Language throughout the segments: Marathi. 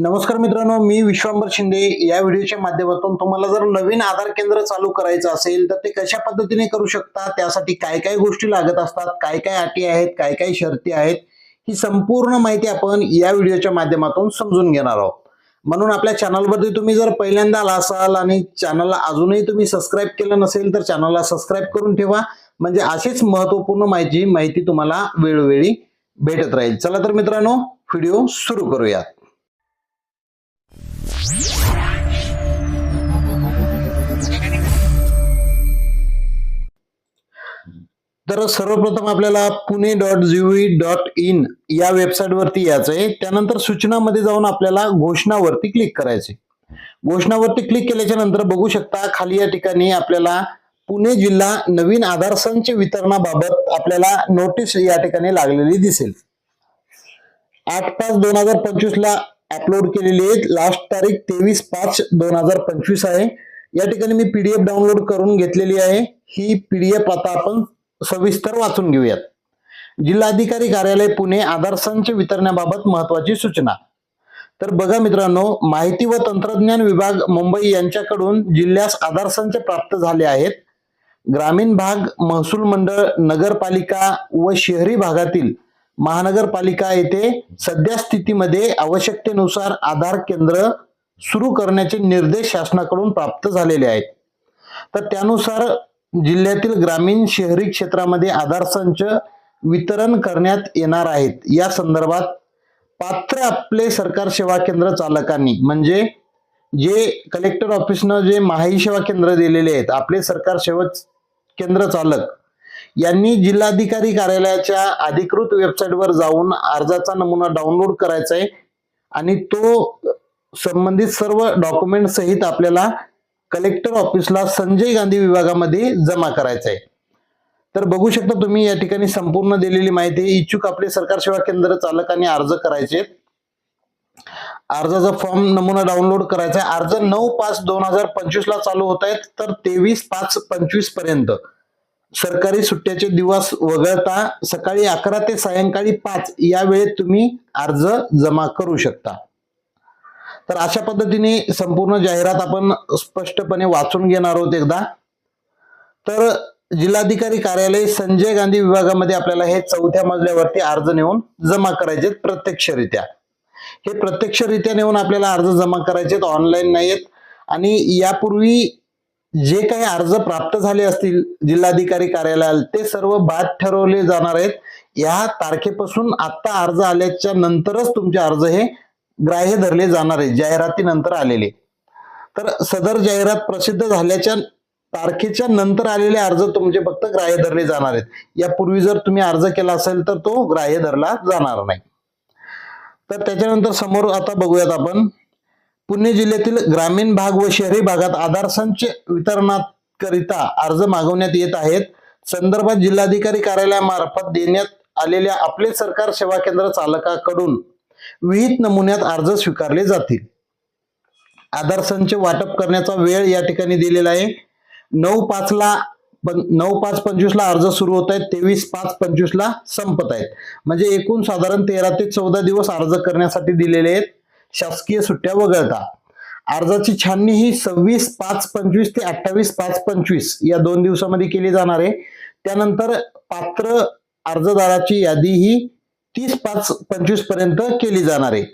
नमस्कार मित्रांनो, मी विश्वांबर शिंदे. या व्हिडिओच्या माध्यमातून तुम्हाला जर नवीन आधार केंद्र चालू करायचं असेल तर ते कशा पद्धतीने करू शकता, त्यासाठी काय काय गोष्टी लागत असतात, काय काय अटी आहेत, काय काय शर्ती आहेत, ही संपूर्ण माहिती आपण या व्हिडिओच्या माध्यमातून समजून घेणार आहोत. म्हणून आपल्या चॅनलवरती तुम्ही जर पहिल्यांदा आला असाल आणि चॅनलला अजूनही तुम्ही सबस्क्राईब केलं नसेल तर चॅनलला सबस्क्राईब करून ठेवा, म्हणजे अशीच महत्त्वपूर्ण माहिती तुम्हाला वेळोवेळी भेटत राहील. चला तर मित्रांनो, व्हिडिओ सुरू करूयात. तर सर्वप्रथम आपल्याला pune.gov.in या वेबसाईट वरती यायचं आहे. त्यानंतर सूचनामध्ये जाऊन आपल्याला घोषणावरती क्लिक करायचे. घोषणावरती क्लिक केल्याच्या नंतर बघू शकता खाली या ठिकाणी आपल्याला पुणे जिल्हा नवीन आधार संच वितरणाबाबत आपल्याला नोटीस या ठिकाणी लागलेली दिसेल. 8/5/2025 ला अपलोड केलेली आहे. लास्ट तारीख 23/5/2025 आहे. या ठिकाणी मी पीडीएफ डाउनलोड करून घेतलेली आहे. ही पीडीएफ आता आपण सविस्तर वाचून घेऊयात. जिल्हाधिकारी कार्यालय पुणे आधार संच वितरणाबाबत महत्वाची सूचना. तर बघा मित्रांनो, माहिती व तंत्रज्ञान विभाग मुंबई यांच्याकडून जिल्ह्यास आधार संच प्राप्त झाले आहेत. ग्रामीण भाग, महसूल मंडळ, नगरपालिका व शहरी भागातील महानगरपालिका येथे सध्या स्थितीमध्ये आवश्यकतेनुसार आधार केंद्र सुरू करण्याचे निर्देश शासनाकडून प्राप्त झालेले आहेत. तर त्यानुसार जिल्ह्यातील ग्रामीण शहरी क्षेत्रामध्ये आधार संच वितरण करण्यात येणार आहेत. या संदर्भात पात्र आपले सरकार सेवा केंद्र चालकांनी, म्हणजे जे कलेक्टर ऑफिसनं जे माही सेवा केंद्र दिलेले आहेत, आपले सरकार सेवा केंद्र चालक यांनी जिल्हाधिकारी कार्यालयाच्या अधिकृत वेबसाईटवर जाऊन अर्जाचा नमुना डाउनलोड करायचा आहे आणि तो संबंधित सर्व डॉक्युमेंट सहित आपल्याला कलेक्टर ऑफिसला संजय गांधी विभागामध्ये जमा करायचा आहे. तर बघू शकता तुम्ही या ठिकाणी संपूर्ण दिलेली माहिती. इच्छुक आपले सरकार सेवा केंद्र चालकांनी अर्ज करायचे. अर्जाचा फॉर्म नमुना डाउनलोड करायचा आहे. अर्ज 9/5/2025 ला चालू होत आहेत, तर 23/5/25 पर्यंत सरकारी सुट्ट्याचे दिवस वगळता सकाळी 11 ते सायंकाळी 5 या वेळेत तुम्ही अर्ज जमा करू शकता. तर अशा पद्धतीने संपूर्ण जाहिरात आपण स्पष्टपणे वाचून घेणार आहोत एकदा. तर जिल्हाधिकारी कार्यालय संजय गांधी विभागामध्ये आपल्याला हे 4थ्या मजल्यावरती अर्ज नेऊन जमा करायचे प्रत्यक्षरित्या. हे प्रत्यक्षरित्या नेऊन आपल्याला अर्ज जमा करायचे, ऑनलाईन नाहीत. आणि यापूर्वी जे काही अर्ज प्राप्त झाले असतील जिल्हाधिकारी कार्यालयाला ते सर्व बाद ठरवले जाणार आहेत. या तारखेपासून आता अर्ज आल्याच्या नंतरच तुमचे अर्ज हे ग्राह्य धरले जाणार आहे, जाहिरातीनंतर आलेले. तर सदर जाहिरात प्रसिद्ध झाल्याच्या तारखेच्या नंतर आलेले अर्ज तुमचे फक्त ग्राह्य धरले जाणार आहेत. यापूर्वी जर तुम्ही अर्ज केला असेल तर तो ग्राह्य धरला जाणार नाही. तर त्याच्यानंतर समोर आता बघूयात आपण पुणे जिल्ह्यातील ग्रामीण भाग व शहरी भागात आधार संच वितरणाकरिता अर्ज मागवण्यात येत आहेत. संदर्भात जिल्हाधिकारी कार्यालयामार्फत देण्यात आलेल्या आपले सरकार सेवा केंद्र चालकाकडून विहित नमुन्यात अर्ज स्वीकारले जातील. आधार संच वाटप करण्याचा वेळ या ठिकाणी दिलेला आहे. 9/5/25 ला अर्ज सुरू होत आहेत, 23/5/25 ला संपत आहेत. म्हणजे एकूण साधारण 13 ते 14 दिवस अर्ज करण्यासाठी दिलेले आहेत, शासकीय सुट्ट्या वगळता. अर्जाची छाननी ही 26/5/25 ते 28/5/25 या 2 दिवसामध्ये केली जाणार आहे. त्यानंतर पात्र अर्जदाराची यादी ही 30/5/25 पर्यंत केली जाणार आहे.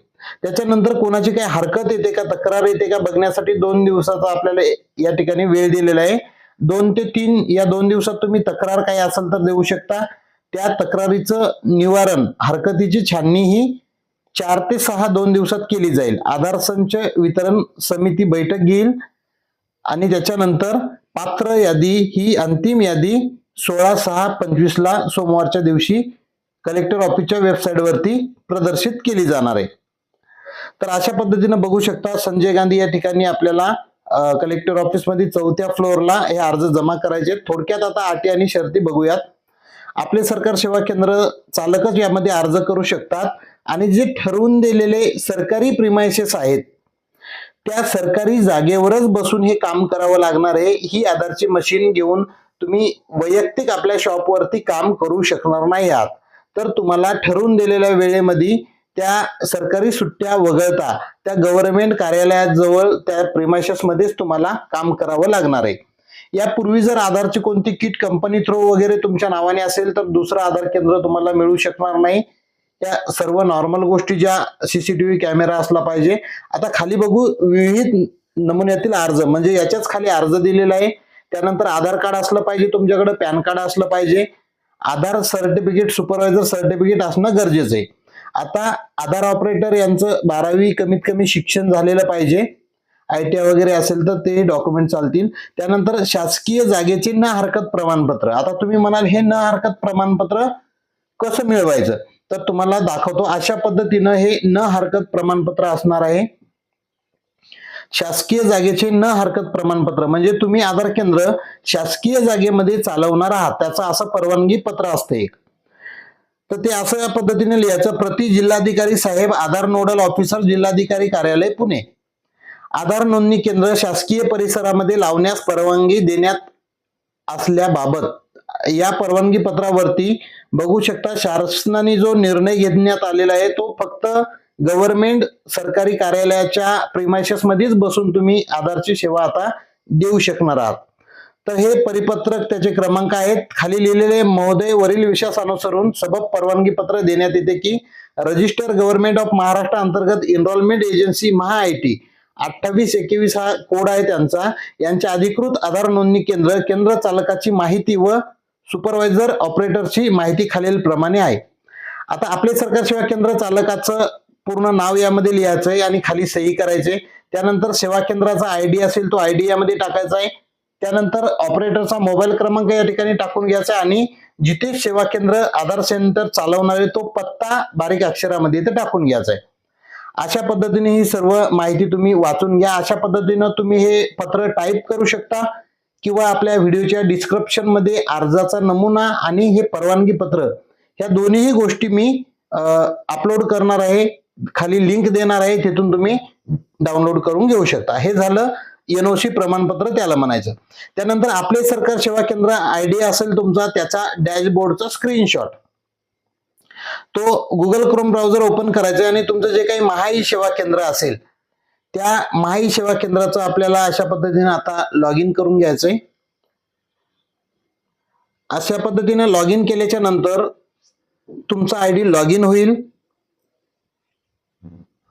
त्याच्यानंतर कोणाची काही हरकत येते का, तक्रार येते का बघण्यासाठी 2 दिवसाचा आपल्याला या ठिकाणी वेळ दिलेला आहे. 2 ते 3 या 2 दिवसात तुम्ही तक्रार काही असेल तर देऊ शकता. त्या तक्रारीचं निवारण, हरकतीची छाननी ही 4 ते 6 2 दिवसात केली जाईल. आधार संच वितरण समिती बैठक घेईल आणि त्याच्यानंतर पात्र यादी ही अंतिम यादी 16/6/25 ला सोमवारच्या दिवशी कलेक्टर ऑफिसच्या वेबसाईट वरती प्रदर्शित केली जाणार आहे. तर अशा पद्धतीने बघू शकता संजय गांधी या ठिकाणी आपल्याला कलेक्टर ऑफिस मध्ये 4थ्या फ्लोअरला हे अर्ज जमा करायचे. थोडक्यात आता अटी आणि शर्ती बघूयात. आपले सरकार सेवा केंद्र चालकच यामध्ये अर्ज करू शकतात आणि जे ठरवून दिलेले सरकारी प्रिमायसेस आहेत त्या सरकारी जागेवरच बसून हे काम करावं लागणार आहे. ही आधारची मशीन घेऊन तुम्ही वैयक्तिक आपल्या शॉपवरती काम करू शकणार नाही आहात. तर तुम्हाला ठरवून दिलेल्या वेळेमध्ये त्या सरकारी सुट्ट्या वगळता त्या गव्हर्नमेंट कार्यालयाजवळ त्या प्रिमायसेस मध्येच तुम्हाला काम करावं लागणार आहे. यापूर्वी जर आधारची कोणती किट कंपनी थ्रू वगैरे तुमच्या नावाने असेल तर दुसरं आधार केंद्र तुम्हाला मिळू शकणार नाही. त्या सर्व नॉर्मल गोष्टी ज्या सीसीटीव्ही कॅमेरा असला पाहिजे. आता खाली बघू विविध नमुन्यातील अर्ज, म्हणजे याच्याच खाली अर्ज दिलेला आहे. त्यानंतर आधार कार्ड असलं पाहिजे तुमच्याकडे, पॅन कार्ड असलं पाहिजे, आधार सर्टिफिकेट, सुपरवायझर सर्टिफिकेट असणं गरजेचं आहे. आता आधार ऑपरेटर यांचं 12वी कमीत कमी शिक्षण झालेलं पाहिजे. ITI वगैरे असेल तर ते डॉक्युमेंट चालतील. त्यानंतर शासकीय जागेचे न हरकत प्रमाणपत्र. आता तुम्ही म्हणाल हे न हरकत प्रमाणपत्र कसं मिळवायचं, तर तुम्हाला दाखवतो. अशा पद्धतीनं हे न हरकत प्रमाणपत्र असणार आहे. शासकीय जागेचे न हरकत प्रमाणपत्र म्हणजे तुम्ही आधार केंद्र शासकीय जागेमध्ये चालवणार आहात त्याचं असं परवानगी पत्र असतं एक. तर ते असं या पद्धतीने लिहायचं. प्रति जिल्हाधिकारी साहेब, आधार नोडल ऑफिसर, जिल्हाधिकारी कार्यालय, पुणे. आधार नोंदणी केंद्र शासकीय परिसरामध्ये लावण्यास परवानगी देण्यात असल्याबाबत या परवानगी पत्रावरती बघू शकता शासनाने जो निर्णय घेण्यात आलेला आहे तो फक्त गव्हर्नमेंट सरकारी कार्यालयाच्या प्रिमायसेस मध्येच बसून तुम्ही आधारची सेवा आता देऊ शकणार आहात. तर हे परिपत्रक, त्याचे क्रमांक आहेत खाली लिहिलेले. महोदय, वरील विषयास अनुसरून सबब परवानगी पत्र देण्यात येते की रजिस्टर गव्हर्नमेंट ऑफ महाराष्ट्र अंतर्गत एनरोलमेंट एजन्सी MHA-IT 2821 हा कोड आहे त्यांचा. यांच्या अधिकृत आधार नोंदणी केंद्र, केंद्र चालकाची माहिती व सुपरवायझर ऑपरेटरची माहिती खालील प्रमाणे आहे. आता आपले सरकार सेवा केंद्र चालकाचं पूर्ण नाव यामध्ये लिहायचं आहे आणि खाली सही करायचे. त्यानंतर सेवा केंद्राचा ID असेल तो ID यामध्ये टाकायचा आहे. त्यानंतर ऑपरेटरचा मोबाईल क्रमांक या ठिकाणी टाकून घ्यायचा आणि जिथे सेवा केंद्र आधार सेंटर चालवणार आहे तो पत्ता बारीक अक्षरामध्ये इथे टाकून घ्यायचा आहे. अशा पद्धतीने ही सर्व माहिती तुम्ही वाचून घ्या. अशा पद्धतीनं तुम्ही हे पत्र टाईप करू शकता किंवा आपल्या व्हिडिओच्या डिस्क्रिप्शन मध्ये अर्जाचा नमुना आणि हे परवानगी पत्र ह्या दोन्ही गोष्टी मी अपलोड करणार आहे. खाली लिंक देणार आहे, तिथून तुम्ही डाउनलोड करून घेऊ शकता. हे झालं NOC प्रमाणपत्र, त्याला म्हणायचं. त्यानंतर आपले सरकार सेवा केंद्र ID असेल तुमचा, त्याचा डॅशबोर्डचा स्क्रीनशॉट तो गुगल क्रोम ब्राउझर ओपन करायचा आणि तुमचं जे काही MHA सेवा केंद्र असेल त्या MHA सेवा केंद्राचं आपल्याला अशा पद्धतीने आता लॉग इन करून घ्यायचंय. अशा पद्धतीने लॉग इन केल्याच्या नंतर तुमचा ID लॉग इन होईल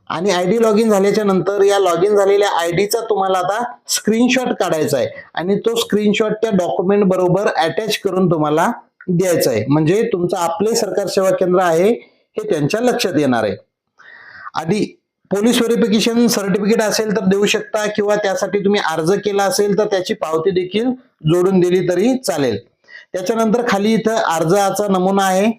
आणि ID लॉग इन झाल्याच्या नंतर या लॉग इन झालेल्या IDचा तुम्हाला आता स्क्रीनशॉट काढायचा आहे आणि तो स्क्रीनशॉट त्या डॉक्युमेंट बरोबर अटॅच करून तुम्हाला द्यायचा आहे. म्हणजे तुमचं आपले सरकार सेवा केंद्र आहे हे त्यांच्या लक्षात येणार आहे. आधी पोलीस व्हेरिफिकेशन सर्टिफिकेट असेल तर देऊ शकता किंवा त्यासाठी तुम्ही अर्ज केला असेल तर त्याची पावती देखील जोडून दिली तरी चालेल. त्याच्यानंतर खाली इथं अर्जाचा नमुना आहे.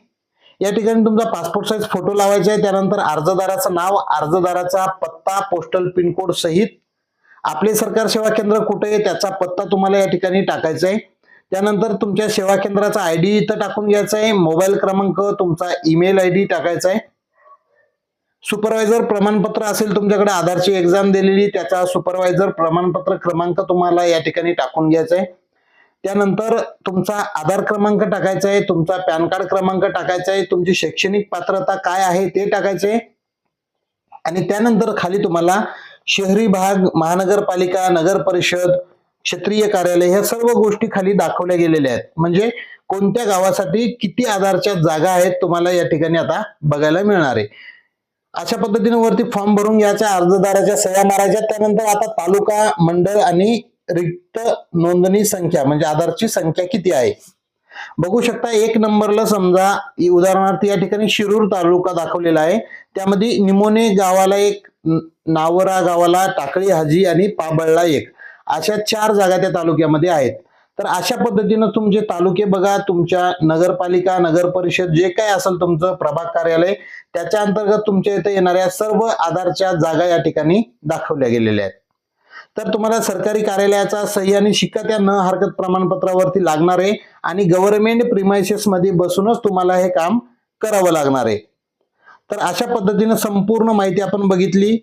या ठिकाणी तुमचा पासपोर्ट साईज फोटो लावायचा आहे. त्यानंतर अर्जदाराचं नाव, अर्जदाराचा पत्ता, पोस्टल पिनकोड सहित आपले सरकार सेवा केंद्र कुठे आहे त्याचा पत्ता तुम्हाला या ठिकाणी टाकायचा आहे. त्यानंतर तुमच्या सेवा केंद्राचा ID इथं टाकून घ्यायचा आहे. मोबाईल क्रमांक, तुमचा ईमेल ID टाकायचा आहे. सुपरवायझर प्रमाणपत्र असेल तुमच्याकडे, आधारची एक्झाम दिलेली त्याचा सुपरवायझर प्रमाणपत्र क्रमांक तुम्हाला या ठिकाणी टाकून घ्यायचा आहे. त्यानंतर तुमचा आधार क्रमांक टाकायचा आहे, तुमचा पॅन कार्ड क्रमांक टाकायचा आहे, तुमची शैक्षणिक पात्रता काय आहे ते टाकायचे आहे. आणि त्यानंतर खाली तुम्हाला शहरी भाग, महानगरपालिका, नगर परिषद, क्षेत्रीय कार्यालय ह्या सर्व गोष्टी खाली दाखवल्या गेलेल्या आहेत. म्हणजे कोणत्या गावासाठी किती आधारच्या जागा आहेत तुम्हाला या ठिकाणी आता बघायला मिळणार आहे. अशा पद्धतीने वरती फॉर्म भरून घ्यायचा, अर्जदाराच्या सह्या मारायच्या. त्यानंतर आता तालुका, मंडळ आणि रिक्त नोंदणी संख्या म्हणजे आधारची संख्या किती आहे बघू शकता. 1 नंबरला समजा उदाहरणार्थ या ठिकाणी शिरूर तालुका दाखवलेला आहे. त्यामध्ये निमोने गावाला 1, नावरा गावाला, टाकळी हाजी आणि पाबळला 1 अशा 4 जागा त्या तालुक्यामध्ये आहेत. तर अशा पद्धतीनं तुमचे तालुके बघा, तुमच्या नगरपालिका, नगर परिषद जे काय असेल तुमचं प्रभाग कार्यालय त्याच्या अंतर्गत तुमच्या इथे येणाऱ्या सर्व आधारच्या जागा या ठिकाणी दाखवल्या गेलेल्या आहेत. तर तुम्हाला सरकारी कार्यालयाचा सही आणि शिक्का त्या न हरकत प्रमाणपत्रावरती लागणार आहे आणि गव्हर्नमेंट प्रिमायसेस मध्ये बसूनच तुम्हाला हे काम करावं लागणार आहे. तर अशा पद्धतीने संपूर्ण माहिती आपण बघितली.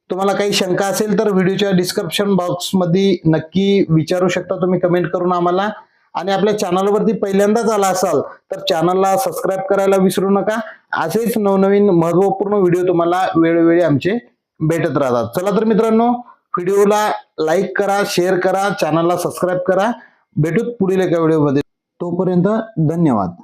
तुम्हाला काही शंका असेल तर व्हिडिओच्या डिस्क्रिप्शन बॉक्स मध्ये नक्की विचारू शकता तुम्ही कमेंट करून आम्हाला. आणि आपल्या चॅनलवरती पहिल्यांदाच आला असाल तर चॅनलला सबस्क्राईब करायला विसरू नका. असेच नवनवीन महत्वपूर्ण व्हिडिओ तुम्हाला वेळोवेळी आमचे भेटत राहतात. चला तर मित्रांनो, व्हिडिओला लाईक करा, शेअर करा, चॅनलला सबस्क्राईब करा. भेटूत पुढील एका व्हिडिओमध्ये. तोपर्यंत धन्यवाद.